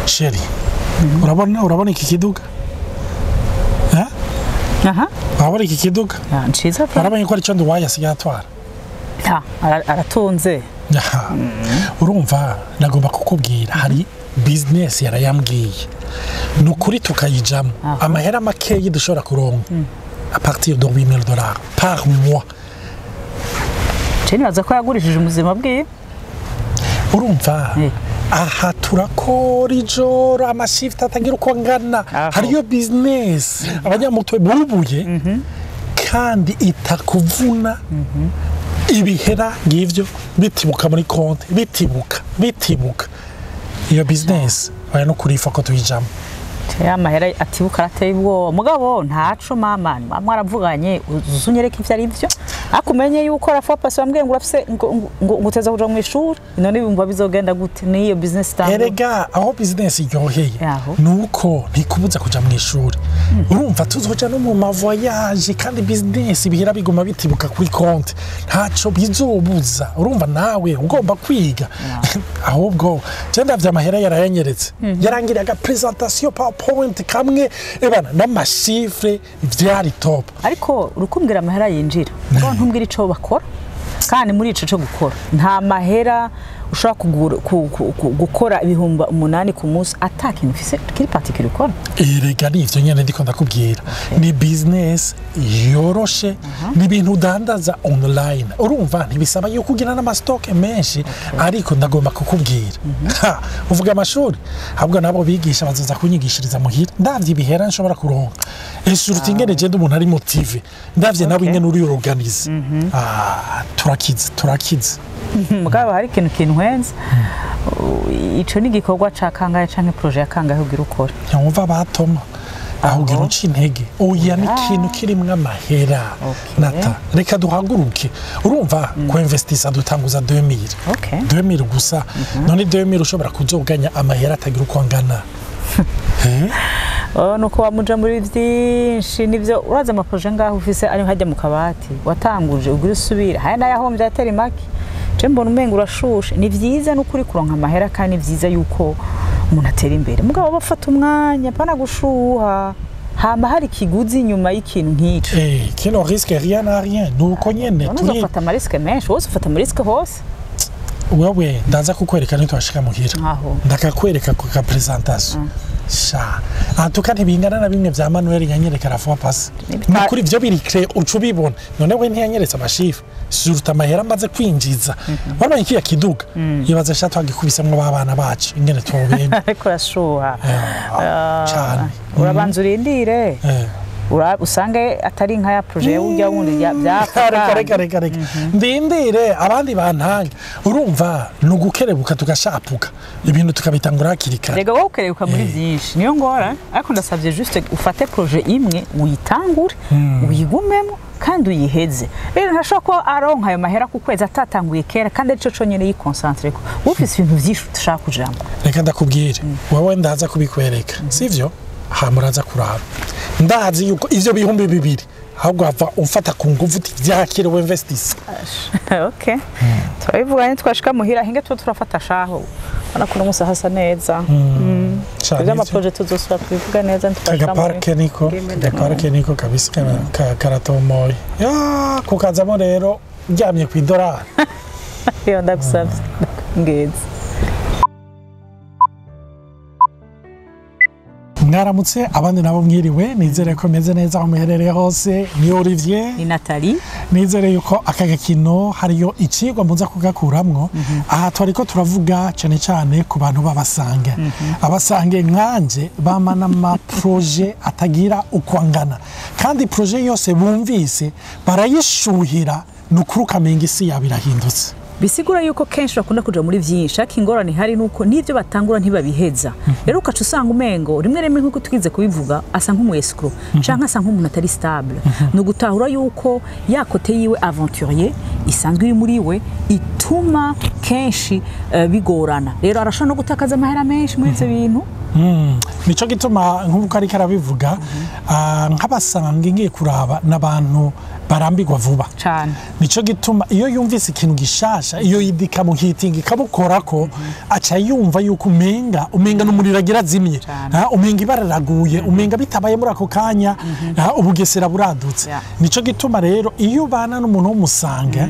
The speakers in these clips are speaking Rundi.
sheri urabona iki kiduga urabona iki kiduga nziza urabona ko ari cyo nduwaye asigaye atwara aratunze urumva nagomba kukubwira hari business yarayambwiye nukuri tukayijamo amahera makeyi dushobora kuronka à partir de $8,000 par mois. Nibaza ko yagurishije umuzima bwiye urumva aha turakora ijoro amashift atagira uko ngana hariyo business abanyamutwe bubuye kandi itakuvuna ibihera ngivyo bitibuka muri konti bitibuka iyo business baya no kurifa ko tuyijamo amahera atibuka arateye ubwo mugabo ntaco mama aravuganye uzunyereka ivyo ari byo akumenye yuko rafa pasi wambwiye ngo urafise ngo uteza kuja mu ishuri none bimva bizogenda gute niyo business tango erega aho business iryoheye nuko ntikubuza kuja mu ishuri urumva tuzoja no mu mavoyage kandi business bihera biguma bitibuka kuri konti ntaco bizobuza urumva nawe ugomba kwiga ahubwo cyenda vya mahera yarayanyeretse yarangiraga presentation PowerPoint kamwe ebana n'amashifre vyari top ariko urukumbwira amahera yinjira ntumbwira ico bakora kandi muri ico cyo gukora nta mahera ushaka gukora ibihumba 8 ku munsi atakintu ufise kiri particular ukora erega nivyo nyene ndiko ndakubwira ni business yoroshe ni ibintu udandaza online urumva ntibisaba yuko ugira n'amastock menshi ariko ndagomba kukubwira uvuga amashuri ahubwo nabo bigisha bazoza kunyigishiriza muhira ndavye ibihera nshobora kuronka esuruti ingene je umuntu ari motive ndavye nabo ingene uri organize turakize mugabo hari ikintu nkwenza ico ni gikorwa ca kangahe canke projet ya kangahe ugira ukora nyumva batoma aho ugira uci intege oya ni ikintu kirimwe amahera nata reka duhaguruke urumva ko investisa dutanguza 2000 gusa none 2000 ushobora kuzoganya amahera atagira uko angana nuko wamuja muri byinshi nivyo uraza ama projet ngaho ufise ari hajya mu kabati watanguje ugira usubira haya nayahombye atari make mbona umenga urashushe ni vyiza n'ukuri kuronka amahera kandi vyiza yuko umuntu atera imbere mugabo bafata umwanya pana gushuha hamba hari kiguzi nyuma y'ikintu nk'ico kino risque rien à rien nuko nyene turi ufata amarisque menshi wose ufata amarisque hose wewe ndaza kukwereka nitwashika muhira ndakakwereka ku ka presentation sha atukane bingana na bimwe vya Manuel yanyereka rafa pasi nukuri vyo biri créer ucubibona none we ntiyanyeretse amashifu surta mahera maze kwinjiza wabanye kiya kiduga yibaza shatwa gikubisemwe babana bacu ingene tobene ariko rashuha urabanza urindire usange atari nka ya projet ujya wundi reka ndindire abandi bantange urumva nugukerebuka tugashapuka ibintu tukabitangura hakirikara rega wowe ukerebuka muri byinshi niyo ngora ariko ndasabye juste ufate projet imwe uyitangure uyigumemo kandi uyiheze rero ntashobora ko aronka ayo mahera ku kwezi atatanguye kera kandi arico conyene yiconcentre ko ufise ibintu vyinshi ushaka kujambo reka ndakubwire wowe ndaza kubikwereka sivyo hamuraza kuraba ndazi yuko ivyo bihumbi 2 ahubwo ava umfata ku nguvu vyakire we investise turabivuga twashika muhira hinge turafata shaho ana kuno musa hasa neza ivyo ama projet tuzosura kubivuga neza ntitwashika parke niko kabisa karatomoye kukazamo rero ryamye ku $1 yo ndagusavye ngeze mwaramutse abandi nabo mwiriwe nizere ko meze neza aho muherereye hose ni Olivier ni Nathalie nizere yuko aka gakino hariyo icigwa muza kugakuramwo aha twariko turavuga cyane ku bantu babasange abasange nkanje bamana ama projet atagira ukwangana kandi projet yose bumvise barayishuhira nukuruka menga isi yabirahindutse bisigura yuko kenshi bakunda kuja muri vyinshi akingorane hari nuko nivyo batangura ntibabiheza rero ukacu usanga umengo rimwe nkuko tukize kubivuga asa nk'umwescro canke asa nk'umuntu atari stable no gutahura yuko yakote yiwe aventurier isanzwe iri muri we ituma kenshi bigorana rero arashobora no gutakaza amahera menshi muri ivyo bintu nico gituma nk'uko ariko arabivuga nk'abasanga ngiye kuraba n'abantu barambirwa vuba cyane. Nico gituma iyo yumvise ikintu gishasha iyo yidika mu hitingi kabukorako aca yumva yuko umenga n'umuriro agira zimye umenga ibararaguye umenga bitabaye muri ako kanya ubugesera buradutse. Nico gituma rero iyo ubana n'umuntu w'umusanga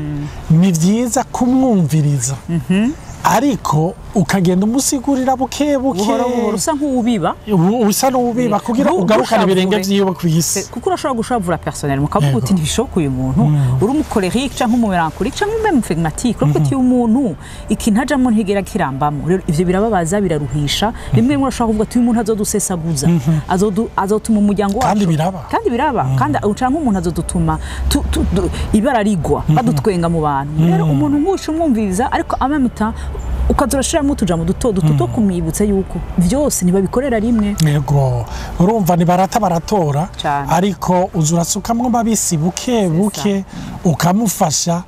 ni vyiza kumwumviriza ariko ukagenda umusigurira buke buhoro usa nk'ubiba kugira ugarukane ibirenge vyiwe kw'isi kuko urashobora gushavura personnel mukavuga uti ntibishokuye umuntu uri umukolerique canke umumelancholique canke même phlegmatique uriko uti umuntu ikintu ajamwo ntigera kirambamo rero ivyo birababaza biraruhisha rimwe urashobora kuvuga uti uyu muntu azodusesaguza azotuma umuryango wacu kandi biraba kandi canke umuntu azodutuma ibara rigwa badutwenga mu bantu rero umuntu nk'ucu umwumviriza ariko amamita ukazurashiramo utujambo duto kumwibutsa yuko vyose nibabikorera rimwe. Yego urumva ni baratora ariko uzurasukamwe mabisi buke ukamufasha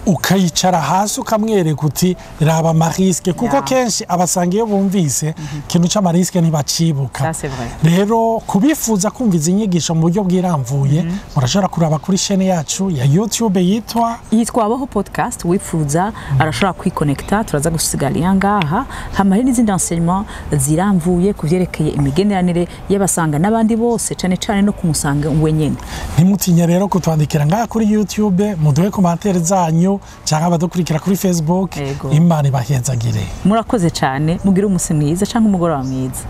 ukayicara hasi ukamwereka uti raba amariske kuko kenshi abasanga iyo bumvise kintu c'amariske ntibacibuka. Rero kubifuza kumviza inyigisho mu buryo bwiramvuye murashobora kuraba kuri chaîne yacu ya YouTube yitwa Baho podcast wifuza arashobora kwiconnecta turaza gusiga ngaha hamari n'izindi enseignement ziramvuye kuvyerekeye imigeneranire y'abasanga n'abandi bose cane no kumusanga wenyene. Ntimutinye rero kutwandikira ngaha kuri YouTube muduhe commentaire zanyu cyangwa abadukurikira kuri Facebook. Imana ibahezagire. Murakoze cyane mugire umunsi mwiza canke umugoroba mwiza.